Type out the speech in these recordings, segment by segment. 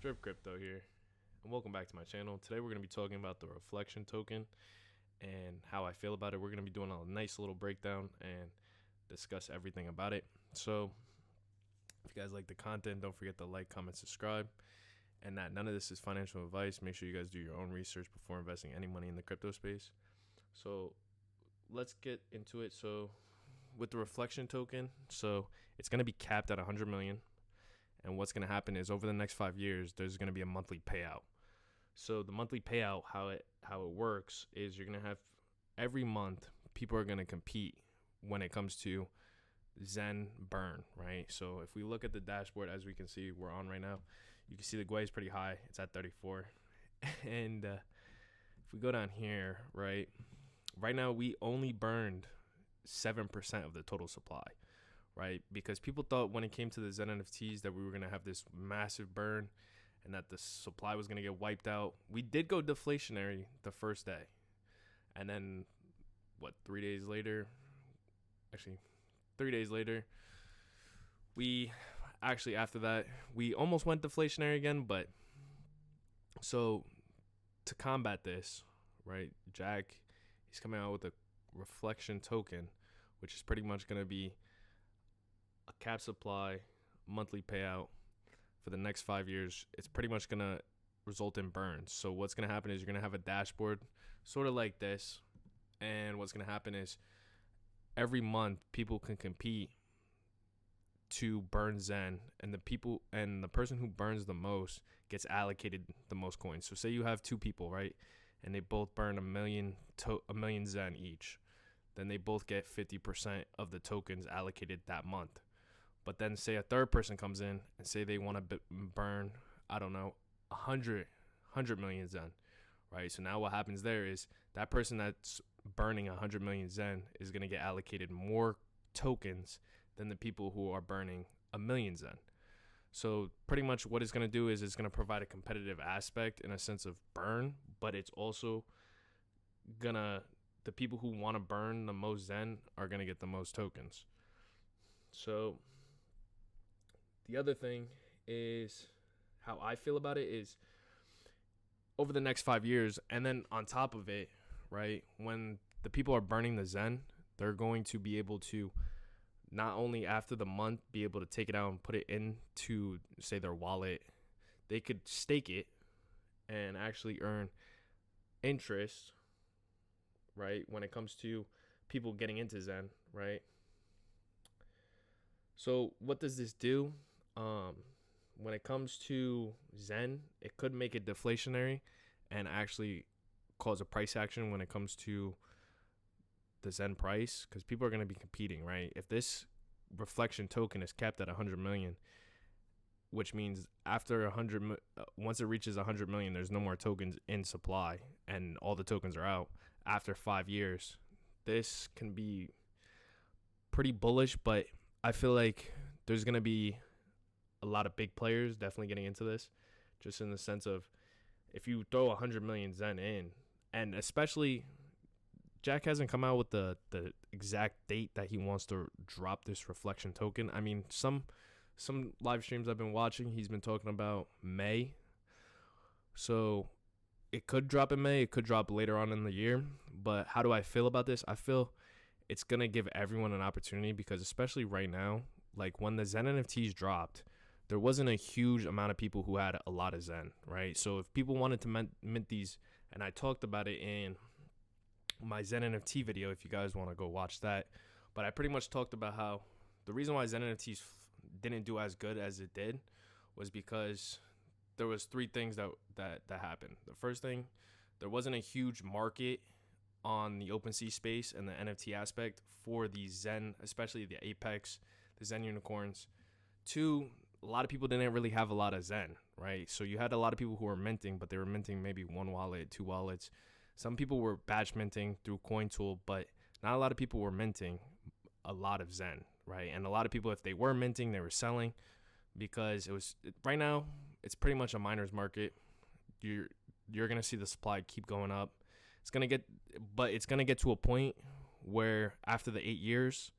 Strip Crypto here, and welcome back to my channel. Today we're going to be talking about the Reflection token and how I feel about it. We're going to be doing a nice little breakdown and discuss everything about it. So if you guys like the content, don't forget to like, comment, subscribe, and that none of this is financial advice. Make sure you guys do your own research before investing any money in the crypto space. So let's get into it. So with the Reflection token, so it's going to be capped at 100 million. And what's going to happen is over the next 5 years, there's going to be a monthly payout. So the monthly payout, how it works is you're going to have every month, people are going to compete when it comes to Xen burn, right? So if we look at the dashboard, as we can see, we're on right now, you can see the GUI is pretty high. It's at 34. And if we go down here, right now we only burned 7% of the total supply. Right, because people thought when it came to the Xen NFTs that we were going to have this massive burn and that the supply was going to get wiped out. We did go deflationary the first day. And then, 3 days later, we after that, we almost went deflationary again. But so to combat this, right, Jack, he's coming out with a Reflection token, which is pretty much going to be a cap supply, monthly payout for the next 5 years. It's pretty much going to result in burns. So what's going to happen is you're going to have a dashboard sort of like this. And what's going to happen is every month people can compete to burn Xen, and the person who burns the most gets allocated the most coins. So say you have two people, right? And they both burn a million Xen each. Then they both get 50% of the tokens allocated that month. But then say a third person comes in and say they want to burn, 100 million Xen, right? So now what happens there is that person that's burning 100 million Xen is going to get allocated more tokens than the people who are burning a million Xen. So pretty much what it's going to do is it's going to provide a competitive aspect in a sense of burn, but it's also the people who want to burn the most Xen are going to get the most tokens. So the other thing is how I feel about it is over the next 5 years, and then on top of it, right, when the people are burning the Xen, they're going to be able to not only after the month be able to take it out and put it into, say, their wallet, they could stake it and actually earn interest, right, when it comes to people getting into Xen, right? So what does this do? When it comes to Xen, it could make it deflationary and actually cause a price action when it comes to the Xen price, because people are going to be competing, right? If this Reflection token is capped at 100 million, which means after once it reaches 100 million, there's no more tokens in supply and all the tokens are out after 5 years. This can be pretty bullish, but I feel like there's going to be a lot of big players definitely getting into this, just in the sense of if you throw 100 million Xen in, and especially Jack hasn't come out with the exact date that he wants to drop this Reflection token. I mean, some live streams I've been watching, he's been talking about May. So it could drop in May, it could drop later on in the year. But how do I feel about this? I feel it's going to give everyone an opportunity, because especially right now, like when the Xen NFTs dropped, there wasn't a huge amount of people who had a lot of Xen, right? So if people wanted to mint these, and I talked about it in my Xen NFT video, if you guys want to go watch that, but I pretty much talked about how the reason why Xen NFTs didn't do as good as it did was because there was three things that happened. The first thing, there wasn't a huge market on the OpenSea space and the NFT aspect for the Xen, especially the Apex, the Xen unicorns. Two, a lot of people didn't really have a lot of Xen, right? So you had a lot of people who were minting, but they were minting maybe one wallet, two wallets. Some people were batch minting through CoinTool, but not a lot of people were minting a lot of Xen, right? And a lot of people, if they were minting, they were selling, because right now it's pretty much a miner's market. You're going to see the supply keep going up. It's going to get to a point where after the 8 years,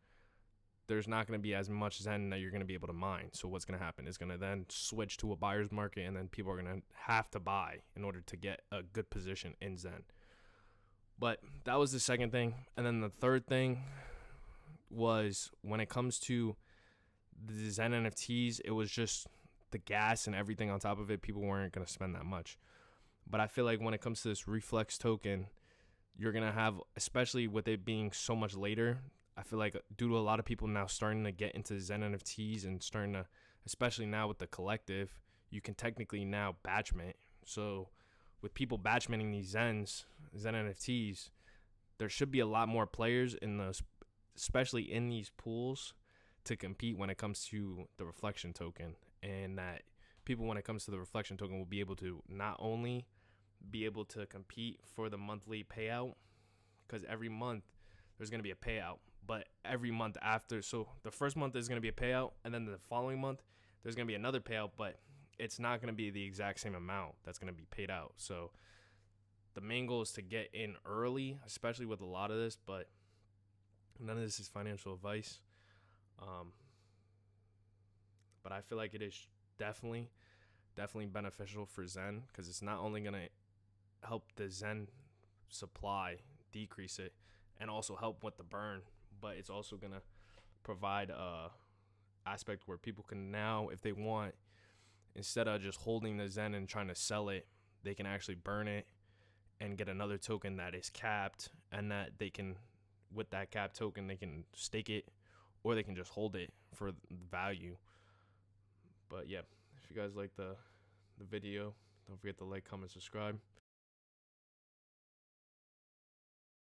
there's not going to be as much Zen that you're going to be able to mine. So what's going to happen? It's going to then switch to a buyer's market, and then people are going to have to buy in order to get a good position in Zen. But that was the second thing. And then the third thing was when it comes to the Zen NFTs, it was just the gas and everything on top of it. People weren't going to spend that much. But I feel like when it comes to this Reflex token, you're going to have, especially with it being so much later, I feel like due to a lot of people now starting to get into Zen NFTs and starting to, especially now with the collective, you can technically now batch mint. So with people batch minting these Zen NFTs, there should be a lot more players in those, especially in these pools, to compete when it comes to the Reflection token. And that people, when it comes to the Reflection token, will be able to not only be able to compete for the monthly payout, because every month there's going to be a payout, but every month after, so the first month there's going to be a payout, and then the following month there's going to be another payout, but it's not going to be the exact same amount that's going to be paid out. So the main goal is to get in early, especially with a lot of this, but none of this is financial advice. But I feel like it is definitely beneficial for Zen, because it's not only going to help the Zen supply decrease it and also help with the burn, but it's also going to provide a aspect where people can now, if they want, instead of just holding the Zen and trying to sell it, they can actually burn it and get another token that is capped, and that they can, with that capped token, they can stake it, or they can just hold it for value. But yeah, if you guys like the video, don't forget to like, comment, subscribe.